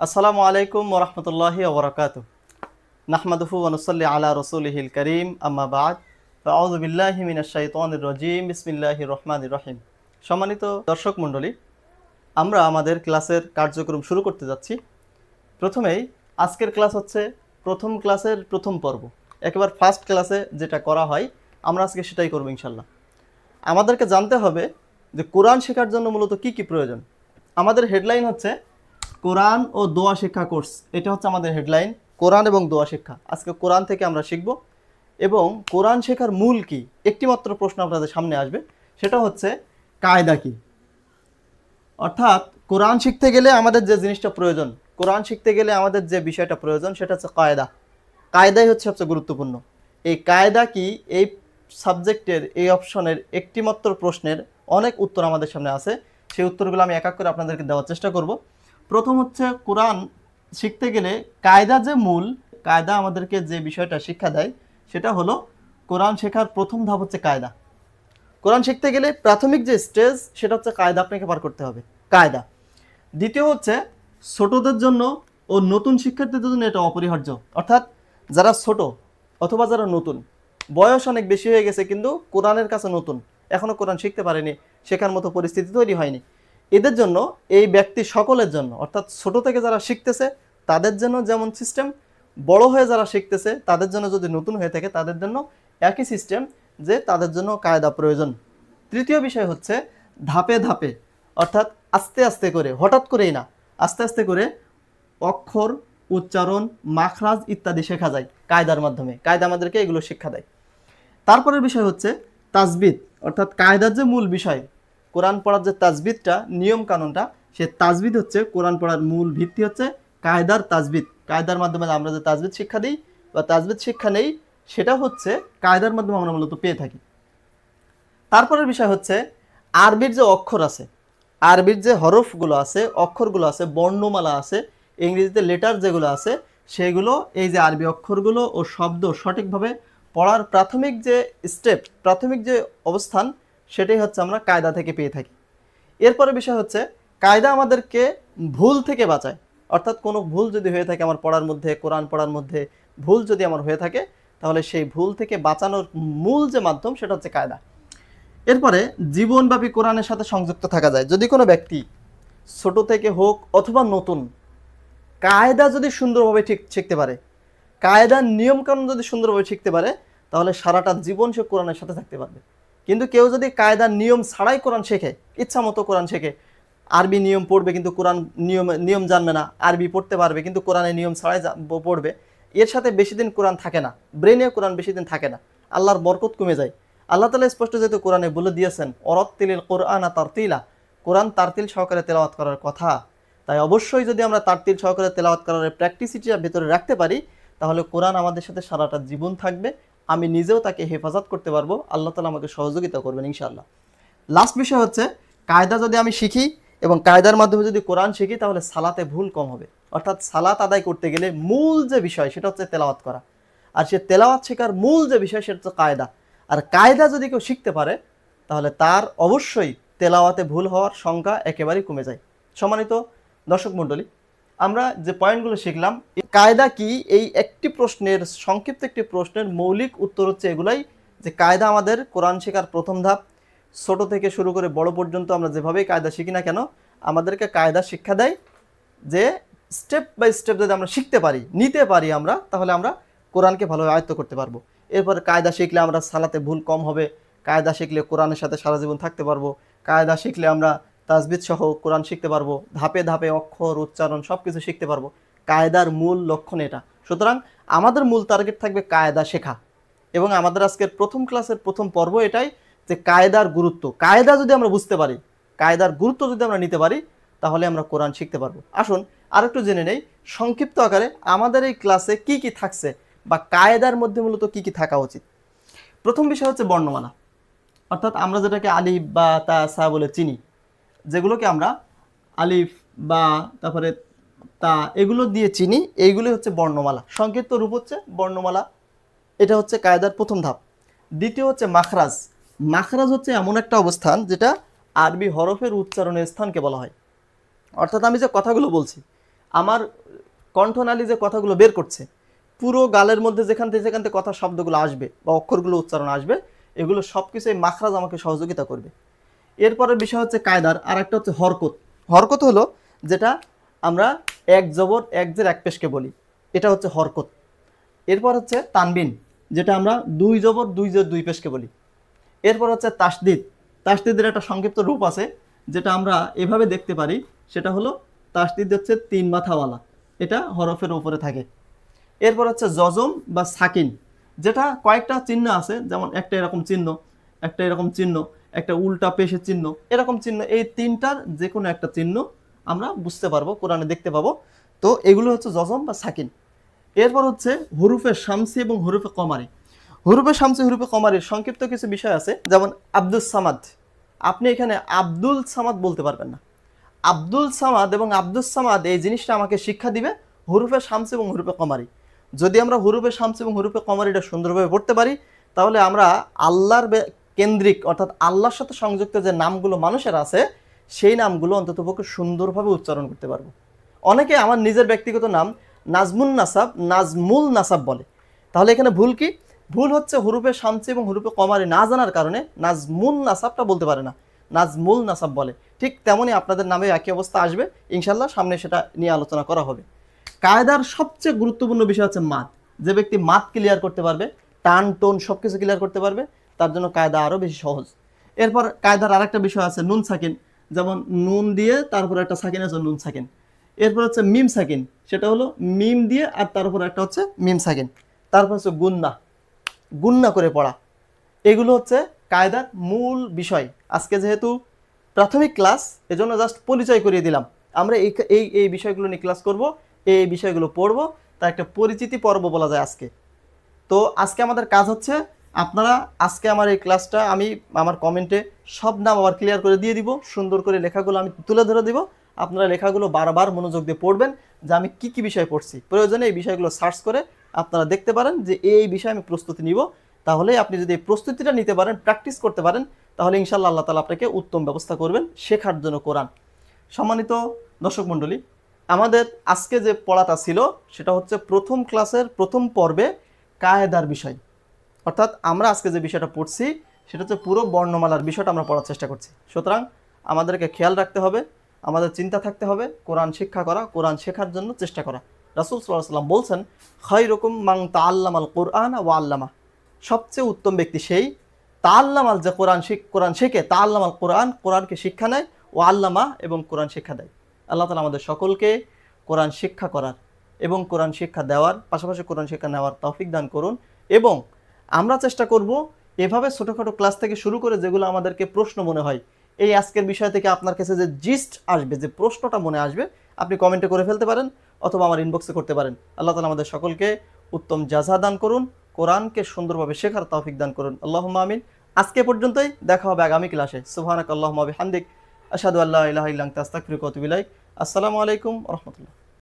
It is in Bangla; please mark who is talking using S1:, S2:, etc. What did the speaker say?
S1: আসসালামু আলাইকুম ওয়া রাহমাতুল্লাহি ওয়া বারাকাতুহু। নাহমাদুহু ওয়া নুসাল্লি আলা রাসূলিহিল কারীম, আম্মা বা'দ। ফাআউযু বিল্লাহি মিনাশ শাইতানির রাজীম। বিসমিল্লাহির রহমানির রহিম। সম্মানিত দর্শক মণ্ডলী, আমরা আমাদের ক্লাসের কার্যক্রম শুরু করতে যাচ্ছি। প্রথমেই আজকের ক্লাস হচ্ছে প্রথম ক্লাসের প্রথম পর্ব, একেবারে ফার্স্ট ক্লাসে যেটা করা হয় আমরা আজকে সেটাই করব ইনশাল্লাহ। আমাদেরকে জানতে হবে যে কোরআন শেখার জন্য মূলত কি কি প্রয়োজন। আমাদের হেডলাইন হচ্ছে কোরআন ও দোয়া শিক্ষা কোর্স। এটা হচ্ছে আমাদের হেডলাইন, কোরআন এবং দোয়া শিক্ষা। আজকে কোরআন থেকে আমরা শিখব এবং কোরআন শেখার মূল কি। একটিমাত্র প্রশ্ন আপনাদের সামনে আসবে, সেটা হচ্ছে কায়দা কি। অর্থাৎ কোরআন শিখতে গেলে আমাদের যে জিনিসটা প্রয়োজন, কোরআন শিখতে গেলে আমাদের যে বিষয়টা প্রয়োজন সেটা হচ্ছে কায়দা। কায়দাই হচ্ছে সবচেয়ে গুরুত্বপূর্ণ। এই কায়দা কি, এই সাবজেক্টের এই অপশনের একটিমাত্র প্রশ্নের অনেক উত্তর আমাদের সামনে আছে। সেই উত্তরগুলো আমি এক এক করে আপনাদেরকে দেওয়ার চেষ্টা করব। প্রথম হচ্ছে কোরআন শিখতে গেলে কায়দা যে মূল, কায়দা আমাদেরকে যে বিষয়টা শিক্ষা দেয় সেটা হলো কোরআন শেখার প্রথম ধাপ হচ্ছে কায়দা। কোরআন শিখতে গেলে প্রাথমিক যে স্টেজ সেটা হচ্ছে কায়দা, আপনাকে পার করতে হবে কায়দা। দ্বিতীয় হচ্ছে ছোটদের জন্য ও নতুন শিক্ষার্থীদের জন্য এটা অপরিহার্য। অর্থাৎ যারা ছোট অথবা যারা নতুন, বয়স অনেক বেশি হয়ে গেছে কিন্তু কোরআনের কাছে নতুন, এখনও কোরআন শিখতে পারেনি, শেখার মতো পরিস্থিতি তৈরি হয়নি, এদের জন্য, এই ব্যক্তি সকলের জন্য, অর্থাৎ ছোট থেকে যারা শিখতেছে তাদের জন্য যেমন সিস্টেম, বড় হয়ে যারা শিখতেছে তাদের জন্য যদি নতুন হয়ে থাকে তাদের জন্য একই সিস্টেম, যে তাদের জন্য কায়দা প্রয়োজন। তৃতীয় বিষয় হচ্ছে ধাপে ধাপে, অর্থাৎ আস্তে আস্তে করে, হঠাৎ করেই না, আস্তে আস্তে করে অক্ষর, উচ্চারণ, মাখরাজ ইত্যাদি শেখা যায় কায়দার মাধ্যমে। কায়দা আমাদেরকে এগুলো শিক্ষা দেয়। তারপরের বিষয় হচ্ছে তাজবিদ, অর্থাৎ কায়দার যে মূল বিষয়, কোরআন পড়ার যে তাজবিদটা, নিয়ম কানুনটা, সে তাজবিদ হচ্ছে কোরআন পড়ার মূল ভিত্তি হচ্ছে কায়দার তাজবিদ। কায়দার মাধ্যমে আমরা যে তাজবিদ শিক্ষা দিই বা তাজবিদ শিক্ষা নেই, সেটা হচ্ছে কায়দার মাধ্যমে আমরা মূলত পেয়ে থাকি। তারপরের বিষয় হচ্ছে আরবির যে অক্ষর আছে, আরবির যে হরফগুলো আছে, অক্ষরগুলো আছে, বর্ণমালা আছে, ইংরেজিতে লেটার যেগুলো আছে, সেগুলো, এই যে আরবি অক্ষরগুলো ও শব্দ সঠিকভাবে পড়ার প্রাথমিক যে স্টেপ, প্রাথমিক যে অবস্থান, সেটাই হচ্ছে আমরা কায়দা থেকে পেয়ে থাকি। এরপরে বিষয় হচ্ছে কায়দা আমাদেরকে ভুল থেকে বাঁচায়। অর্থাৎ কোনো ভুল যদি হয়ে থাকে আমার পড়ার মধ্যে, কোরআন পড়ার মধ্যে ভুল যদি আমার হয়ে থাকে, তাহলে সেই ভুল থেকে বাঁচানোর মূল যে মাধ্যম সেটা হচ্ছে কায়দা। এরপরে জীবনব্যাপী কোরআনের সাথে সংযুক্ত থাকা যায়। যদি কোনো ব্যক্তি ছোট থেকে হোক অথবা নতুন, কায়দা যদি সুন্দরভাবে ঠিক শিখতে পারে, কায়দার নিয়মকানুন যদি সুন্দরভাবে শিখতে পারে, তাহলে সারাটা জীবন সে কোরআনের সাথে থাকতে পারবে। কিন্তু কেউ যদি কায়দার নিয়ম ছাড়াই কোরআন শেখে, ইচ্ছা মতো কোরআন শেখে, আরবি নিয়ম পড়বে কিন্তু কোরআন নিয়ম জানবে না, আরবি পড়তে পারবে কিন্তু কোরআনের নিয়ম ছাড়াই পড়বে, এর সাথে বেশি দিন কোরআন থাকে না, ব্রেনে কোরআন বেশি দিন থাকে না, আল্লাহর বরকত কমে যায়। আল্লাহ তাআলা স্পষ্ট যেহেতু কোরআনে বলে দিয়েছেন, অরাত্তিলিল কোরআনা তারতিলা, কোরআন তারতিল সহকারে তেলাওয়াত করার কথা, তাই অবশ্যই যদি আমরা তারতিল সহকারে তেলাওয়াত করার প্র্যাকটিসিটিটা ভেতরে রাখতে পারি, তাহলে কোরআন আমাদের সাথে সারাটা জীবন থাকবে। আমি নিজেও তাকে হেফাজত করতে পারবো, আল্লাহ তাআলা আমাকে সহযোগিতা করবেন ইনশাআল্লাহ। লাস্ট বিষয় হচ্ছে কায়দা যদি আমি শিখি এবং কায়দার মাধ্যমে যদি কোরআন শিখি, তাহলে সালাতে ভুল কম হবে। অর্থাৎ সালাত আদায় করতে গেলে মূল যে বিষয় সেটা হচ্ছে তেলাওয়াত করা, আর সে তেলাওয়াত শেখার মূল যে বিষয় সেটা হচ্ছে কায়দা। আর কায়দা যদি কেউ শিখতে পারে, তাহলে তার অবশ্যই তেলাওয়াতে ভুল হওয়ার সংখ্যা একেবারেই কমে যায়। সম্মানিত দর্শক মণ্ডলী, আমরা যে পয়েন্টগুলো শিখলাম, কায়দা কি, এই একটি প্রশ্নের, সংক্ষিপ্ত একটি প্রশ্নের মৌলিক উত্তর হচ্ছে এগুলাই, যে কায়দা আমাদের কোরআন শেখার প্রথম ধাপ। ছোট থেকে শুরু করে বড় পর্যন্ত আমরা যেভাবেই কায়দা শিখি না কেন, আমাদেরকে কায়দা শিক্ষা দেয় যে স্টেপ বাই স্টেপ যদি আমরা শিখতে পারি, নিতে পারি আমরা, তাহলে আমরা কোরআনকে ভালোভাবে আয়ত্ত করতে পারবো। এরপর কায়দা শিখলে আমরা সালাতে ভুল কম হবে, কায়দা শিখলে কোরআনের সাথে সারা জীবন থাকতে পারবো, কায়দা শিখলে আমরা তাজবিদ সহ কোরআন শিখতে পারবো, ধাপে ধাপে অক্ষর, উচ্চারণ সব কিছু শিখতে পারবো। কায়দার মূল লক্ষণ এটা। সুতরাং আমাদের মূল টার্গেট থাকবে কায়দা শেখা। এবং আমাদের আজকের প্রথম ক্লাসের প্রথম পর্ব এটাই, যে কায়দার গুরুত্ব। কায়দা যদি আমরা বুঝতে পারি, কায়দার গুরুত্ব যদি আমরা নিতে পারি, তাহলে আমরা কোরআন শিখতে পারবো। আসুন আরেকটু জেনে নেই সংক্ষিপ্ত আকারে আমাদের এই ক্লাসে কি কি থাকছে, বা কায়দার মধ্যে মূলত কি কি থাকা উচিত। প্রথম বিষয় হচ্ছে বর্ণমালা, অর্থাৎ আমরা যেটাকে আলিফ বা তা সা বলে চিনি, যেগুলোকে আমরা আলিফ বা তারপরে তা এগুলো দিয়ে চিনি, এইগুলি হচ্ছে বর্ণমালা। সংক্ষিপ্ত রূপ হচ্ছে বর্ণমালা। এটা হচ্ছে কায়দার প্রথম ধাপ। দ্বিতীয় হচ্ছে মাখরাজ। মাখরাজ হচ্ছে এমন একটা অবস্থান যেটা আরবি হরফের উচ্চারণের স্থানকে বলা হয়। অর্থাৎ আমি যে কথাগুলো বলছি, আমার কণ্ঠনালী যে কথাগুলো বের করছে, পুরো গালের মধ্যে যেখান থেকে কথা শব্দগুলো আসবে বা অক্ষরগুলো উচ্চারণ আসবে, এগুলো সব কিছুই মাখরাজ আমাকে সহযোগিতা করবে। এরপরের বিষয় হচ্ছে কায়দার, আর একটা হচ্ছে হরকত। হরকত হলো যেটা আমরা এক জবর এক জের এক পেশকে বলি, এটা হচ্ছে হরকত। এরপর হচ্ছে তানবিন, যেটা আমরা দুই জবর দুই জের দুই পেশকে বলি। এরপর হচ্ছে তাসদিদ। তাসদিদের একটা সংক্ষিপ্ত রূপ আছে যেটা আমরা এভাবে দেখতে পারি, সেটা হলো তাসদিদ হচ্ছে তিন মাথাওয়ালা, এটা হরফের উপরে থাকে। এরপর হচ্ছে জজম বা সাকিন, যেটা কয়েকটা চিহ্ন আছে, যেমন একটা এরকম চিহ্ন, একটা এরকম চিহ্ন, একটা উল্টা পেশের চিহ্ন, এরকম চিহ্ন, এই তিনটার যে কোনো একটা চিহ্ন আমরা বুঝতে পারবো, কোরআনে দেখতে পাবো। তো এগুলো হচ্ছে জজম বা সাকিন। এরপর হচ্ছে হুরুফে শামসি এবং হুরুফে কমারি। হুরুফে শামসি হুরুফে কমারির সংক্ষিপ্ত কিছু বিষয় আছে, যেমন আব্দুল সামাদ, আপনি এখানে আব্দুল সামাদ বলতে পারবেন না। আব্দুল সামাদ এবং আব্দুল সামাদ এই জিনিসটা আমাকে শিক্ষা দিবে হুরুফে শামসি এবং হুরুফে কমারি। যদি আমরা হুরুফে শামসি এবং হুরুফে কমারিটা সুন্দরভাবে পড়তে পারি, তাহলে আমরা আল্লাহর কেন্দ্রিক অর্থাৎ আল্লাহর সাথে সংযুক্ত যে নামগুলো মানুষের আছে, সেই নামগুলো অন্ততপক্ষে সুন্দরভাবে উচ্চারণ করতে পারবো। অনেকে আমার নিজের ব্যক্তিগত নাম নাজমুন নাসাব, নাজমুল নাসাব বলে। তাহলে এখানে ভুল কি? ভুল হচ্ছে হুরুফে শামসি এবং হুরুফে কমারি না জানার কারণে নাজমুন নাসাবটা বলতে পারে না, নাজমুল নাসাব বলে। ঠিক তেমনই আপনাদের নামে একই অবস্থা আসবে ইনশাল্লাহ, সামনে সেটা নিয়ে আলোচনা করা হবে। কায়দার সবচেয়ে গুরুত্বপূর্ণ বিষয় হচ্ছে মাদ। যে ব্যক্তি মাদ ক্লিয়ার করতে পারবে, টান টোন সব কিছু ক্লিয়ার করতে পারবে, তার জন্য কায়দা আরও বেশি সহজ। এরপর কায়দার আরেকটা বিষয় আছে নুন সাকিন, যেমন নুন দিয়ে তারপর একটা সাকিন আছে নুন সাকিন। এরপর হচ্ছে মিম সাকিন, সেটা হলো মিম দিয়ে আর তার উপর একটা হচ্ছে মিম সাকিন। তারপর হচ্ছে গুন্না, গুন্না করে পড়া। এগুলো হচ্ছে কায়দার মূল বিষয়। আজকে যেহেতু প্রাথমিক ক্লাস, এজন্য জাস্ট পরিচয় করিয়ে দিলাম। আমরা এই বিষয়গুলো নিয়ে ক্লাস করব, এই বিষয়গুলো পড়বো, তার একটা পরিচিতি পর্ব বলা যায় আজকে। তো আজকে আমাদের কাজ হচ্ছে, আপনারা আজকে আমার এই ক্লাসটা আমি আমার কমেন্টে সব নাম আবার ক্লিয়ার করে দিয়ে দিব, সুন্দর করে লেখাগুলো আমি তুলে ধরে দিব। আপনারা লেখাগুলো বারবার মনোযোগ দিয়ে পড়বেন যে আমি কি কি বিষয় পড়ছি। প্রয়োজনে এই বিষয়গুলো সার্চ করে আপনারা দেখতে পারেন যে এই বিষয়ে আমি প্রস্তুতি নিব। তাহলে আপনি যদি এই প্রস্তুতিটা নিতে পারেন, প্র্যাকটিস করতে পারেন, তাহলে ইনশাআল্লাহ আল্লাহ তাআলা আপনাকে উত্তম ব্যবস্থা করবেন শেখার জন্য কোরআন। সম্মানিত দর্শক মণ্ডলী, আমাদের আজকে যে পড়াটা ছিল সেটা হচ্ছে প্রথম ক্লাসের প্রথম পর্বে কায়দার বিষয়। অর্থাৎ আমরা আজকে যে বিষয়টা পড়ছি সেটা হচ্ছে পুরো বর্ণমালার বিষয়টা আমরা পড়ার চেষ্টা করছি। সুতরাং আমাদেরকে খেয়াল রাখতে হবে, আমাদের চিন্তা থাকতে হবে কোরআন শিক্ষা করা, কোরআন শেখার জন্য চেষ্টা করা। রাসূল সাল্লাল্লাহু আলাইহি ওয়াসাল্লাম বলছেন, খায়রুকুম মান তাআল্লামাল কুরআন ওয়া আল্লামা, সবচেয়ে উত্তম ব্যক্তি সেই তাআল্লামাল, যে কোরআন শেখে, তাআল্লামাল কুরআন, কোরআনকে শিক্ষা নেয়, ও আল্লামা, এবং কোরআন শিক্ষা দেয়। আল্লাহ তাআলা আমাদের সকলকে কোরআন শিক্ষা করার এবং কোরআন শিক্ষা দেওয়ার পাশাপাশি কোরআন শিক্ষা নেওয়ার তৌফিক দান করুন। এবং আমরা চেষ্টা করব এভাবে ছোটোখাটো ক্লাস থেকে শুরু করে যেগুলো আমাদেরকে প্রশ্ন মনে হয়, এই আজকের বিষয় থেকে আপনার কাছে যে জিস্ট আসবে, যে প্রশ্নটা মনে আসবে, আপনি কমেন্টে করে ফেলতে পারেন অথবা আমার ইনবক্সে করতে পারেন। আল্লাহ তাআলা আমাদের সকলকে উত্তম জাযা দান করুন, কোরআনকে সুন্দরভাবে শেখার তৌফিক দান করুন। আল্লাহুম্মা আমিন। আজকে পর্যন্তই, দেখা হবে আগামী ক্লাসে। সুবহানাকাল্লাহুম্মা বিহামদিক, আশহাদু আল্লা ইলাহা ইল্লা আনতা আস্তাগফিরুকা ওয়া আতুবু ইলাইক। আসসালামু আলাইকুম ওয়া রাহমাতুল্লাহ।